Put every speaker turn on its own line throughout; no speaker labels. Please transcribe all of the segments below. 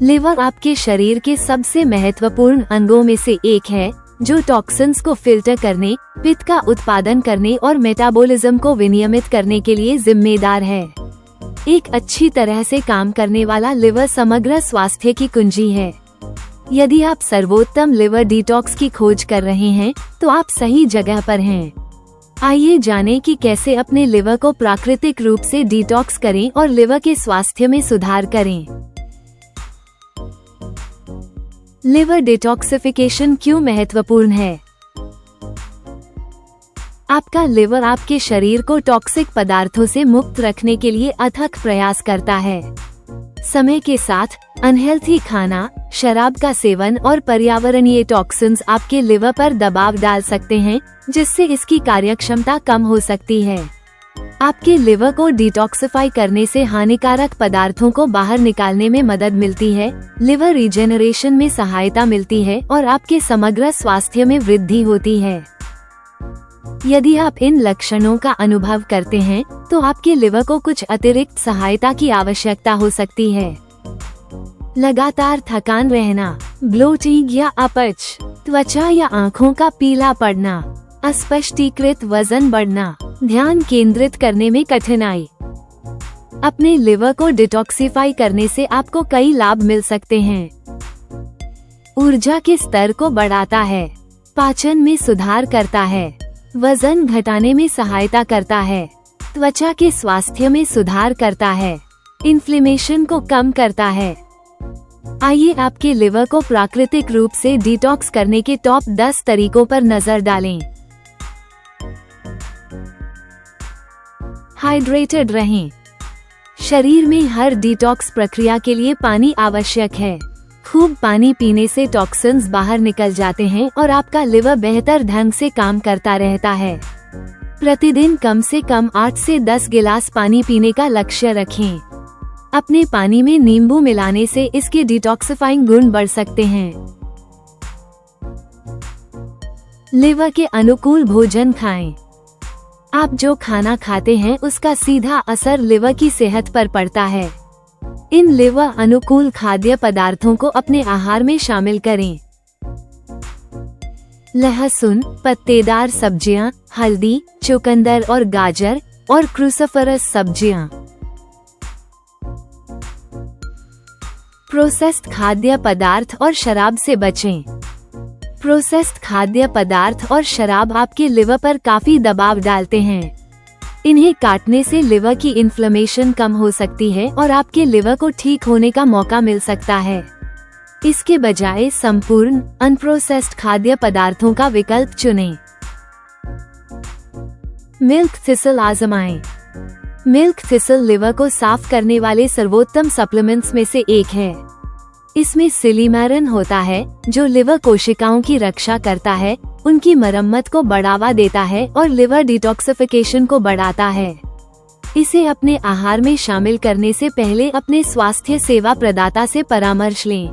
Liver आपके शरीर के सबसे महत्वपूर्ण अंगों में से एक है, जो टॉक्सिन्स को फिल्टर करने, पित्त का उत्पादन करने और मेटाबॉलिज्म को विनियमित करने के लिए जिम्मेदार है। एक अच्छी तरह से काम करने वाला लिवर समग्र स्वास्थ्य की कुंजी है। यदि आप सर्वोत्तम लिवर डिटॉक्स की खोज कर रहे हैं, तो आप सही जगह पर हैं। आइए जानें कि कैसे अपने लिवर को प्राकृतिक रूप से डिटॉक्स करें और लिवर के स्वास्थ्य में सुधार करें। लिवर डिटॉक्सिफिकेशन क्यों महत्वपूर्ण है? आपका लिवर आपके शरीर को टॉक्सिक पदार्थों से मुक्त रखने के लिए अथक प्रयास करता है। समय के साथ अनहेल्थी खाना, शराब का सेवन और पर्यावरणीय टॉक्सिन्स आपके लिवर पर दबाव डाल सकते हैं, जिससे इसकी कार्यक्षमता कम हो सकती है। आपके लिवर को डिटॉक्सिफाई करने से हानिकारक पदार्थों को बाहर निकालने में मदद मिलती है, लिवर रीजेनरेशन में सहायता मिलती है और आपके समग्र स्वास्थ्य में वृद्धि होती है। यदि आप इन लक्षणों का अनुभव करते हैं, तो आपके लिवर को कुछ अतिरिक्त सहायता की आवश्यकता हो सकती है। लगातार थकान रहना, ब्लोटिंग या अपच, त्वचा या आँखों का पीला पड़ना, अस्पष्टीकृत वजन बढ़ना, ध्यान केंद्रित करने में कठिनाई। अपने लिवर को डिटॉक्सिफाई करने से आपको कई लाभ मिल सकते हैं। ऊर्जा के स्तर को बढ़ाता है, पाचन में सुधार करता है, वजन घटाने में सहायता करता है, त्वचा के स्वास्थ्य में सुधार करता है, इन्फ्लेमेशन को कम करता है। आइए आपके लिवर को प्राकृतिक रूप से डिटॉक्स करने के टॉप 10 तरीकों पर नजर डालें। हाइड्रेटेड रहें। शरीर में हर डिटॉक्स प्रक्रिया के लिए पानी आवश्यक है। खूब पानी पीने से टॉक्सिन्स बाहर निकल जाते हैं और आपका लिवर बेहतर ढंग से काम करता रहता है। प्रतिदिन कम से कम 8 से 10 गिलास पानी पीने का लक्ष्य रखें। अपने पानी में नींबू मिलाने से इसके डिटॉक्सिफाइंग गुण बढ़ सकते हैं। लिवर के अनुकूल भोजन खाएं। आप जो खाना खाते हैं उसका सीधा असर लिवर की सेहत पर पड़ता है। इन लिवर अनुकूल खाद्य पदार्थों को अपने आहार में शामिल करें। लहसुन, पत्तेदार सब्जियां, हल्दी, चुकंदर और गाजर और क्रूसिफरस सब्जियां। प्रोसेस्ड खाद्य पदार्थ और शराब से बचें। प्रोसेस्ड खाद्य पदार्थ और शराब आपके लिवर पर काफी दबाव डालते हैं। इन्हें काटने से लिवर की इन्फ्लेमेशन कम हो सकती है और आपके लिवर को ठीक होने का मौका मिल सकता है। इसके बजाय संपूर्ण अनप्रोसेस्ड खाद्य पदार्थों का विकल्प चुनें। मिल्क थिसल आजमाएं। मिल्क थिसल लिवर को साफ करने वाले सर्वोत्तम सप्लीमेंट्स में से एक है। इसमें सिलीमैरिन होता है, जो लिवर कोशिकाओं की रक्षा करता है, उनकी मरम्मत को बढ़ावा देता है और लिवर डिटॉक्सिफिकेशन को बढ़ाता है। इसे अपने आहार में शामिल करने से पहले अपने स्वास्थ्य सेवा प्रदाता से परामर्श लें।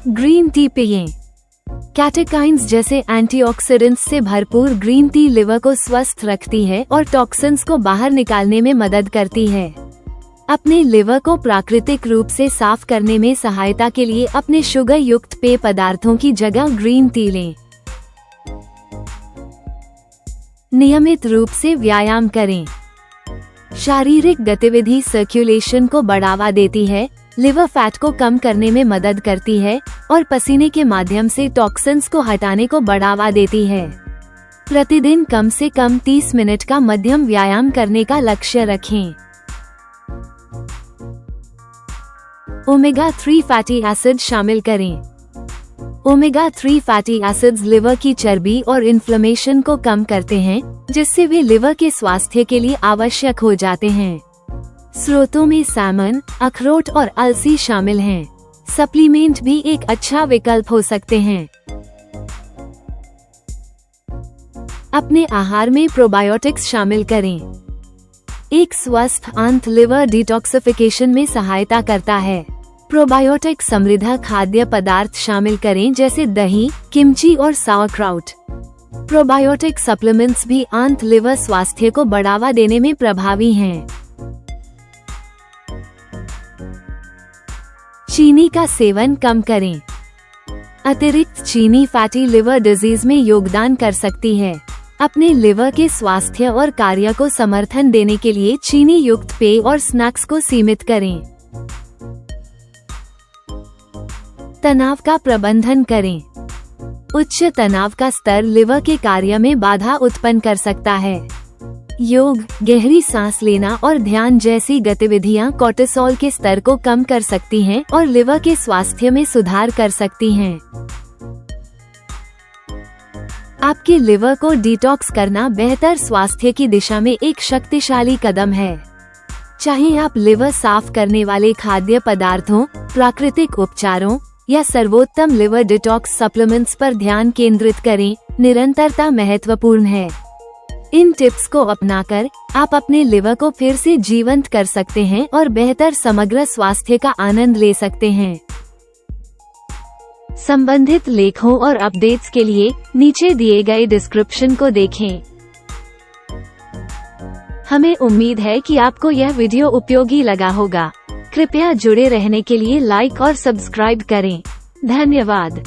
ग्रीन टी पिएं। कैटेकाइन्स जैसे एंटीऑक्सीडेंट्स से भरपूर ग्रीन टी लिवर को स्वस्थ रखती है और टॉक्सिन्स को बाहर निकालने में मदद करती है। अपने लिवर को प्राकृतिक रूप से साफ करने में सहायता के लिए अपने शुगर युक्त पेय पदार्थों की जगह ग्रीन टी लें। नियमित रूप से व्यायाम करें। शारीरिक गतिविधि सर्कुलेशन को बढ़ावा देती है, लिवर फैट को कम करने में मदद करती है और पसीने के माध्यम से टॉक्सिन्स को हटाने को बढ़ावा देती है। प्रतिदिन कम से कम 30 मिनट का मध्यम व्यायाम करने का लक्ष्य रखें। ओमेगा 3 फैटी एसिड शामिल करें। ओमेगा 3 फैटी एसिड्स लिवर की चर्बी और इन्फ्लेमेशन को कम करते हैं, जिससे वे लिवर के स्वास्थ्य के लिए आवश्यक हो जाते हैं। स्रोतों में सैमन, अखरोट और अलसी शामिल हैं। सप्लीमेंट भी एक अच्छा विकल्प हो सकते हैं। अपने आहार में प्रोबायोटिक्स शामिल करें। एक स्वस्थ आंत लिवर डिटॉक्सिफिकेशन में सहायता करता है। प्रोबायोटिक समृद्ध खाद्य पदार्थ शामिल करें, जैसे दही, किमची और sauerkraut। प्रोबायोटिक सप्लीमेंट्स भी आंत लिवर स्वास्थ्य को बढ़ावा देने में प्रभावी हैं। चीनी का सेवन कम करें। अतिरिक्त चीनी फैटी लिवर डिजीज में योगदान कर सकती है। अपने लिवर के स्वास्थ्य और कार्य को समर्थन देने के लिए चीनी युक्त पेय और स्नैक्स को सीमित करें। तनाव का प्रबंधन करें। उच्च तनाव का स्तर लिवर के कार्य में बाधा उत्पन्न कर सकता है। योग, गहरी सांस लेना और ध्यान जैसी गतिविधियां कोर्टिसोल के स्तर को कम कर सकती हैं और लिवर के स्वास्थ्य में सुधार कर सकती हैं। आपके लिवर को डिटॉक्स करना बेहतर स्वास्थ्य की दिशा में एक शक्तिशाली कदम है। चाहे आप लिवर साफ करने वाले खाद्य पदार्थों, प्राकृतिक उपचारों या सर्वोत्तम लिवर डिटॉक्स सप्लीमेंट्स पर ध्यान केंद्रित करें, निरंतरता महत्वपूर्ण है। इन टिप्स को अपनाकर आप अपने लिवर को फिर से जीवंत कर सकते हैं और बेहतर समग्र स्वास्थ्य का आनंद ले सकते हैं। संबंधित लेखों और अपडेट्स के लिए नीचे दिए गए डिस्क्रिप्शन को देखें। हमें उम्मीद है कि आपको यह वीडियो उपयोगी लगा होगा। कृपया जुड़े रहने के लिए लाइक और सब्सक्राइब करें। धन्यवाद।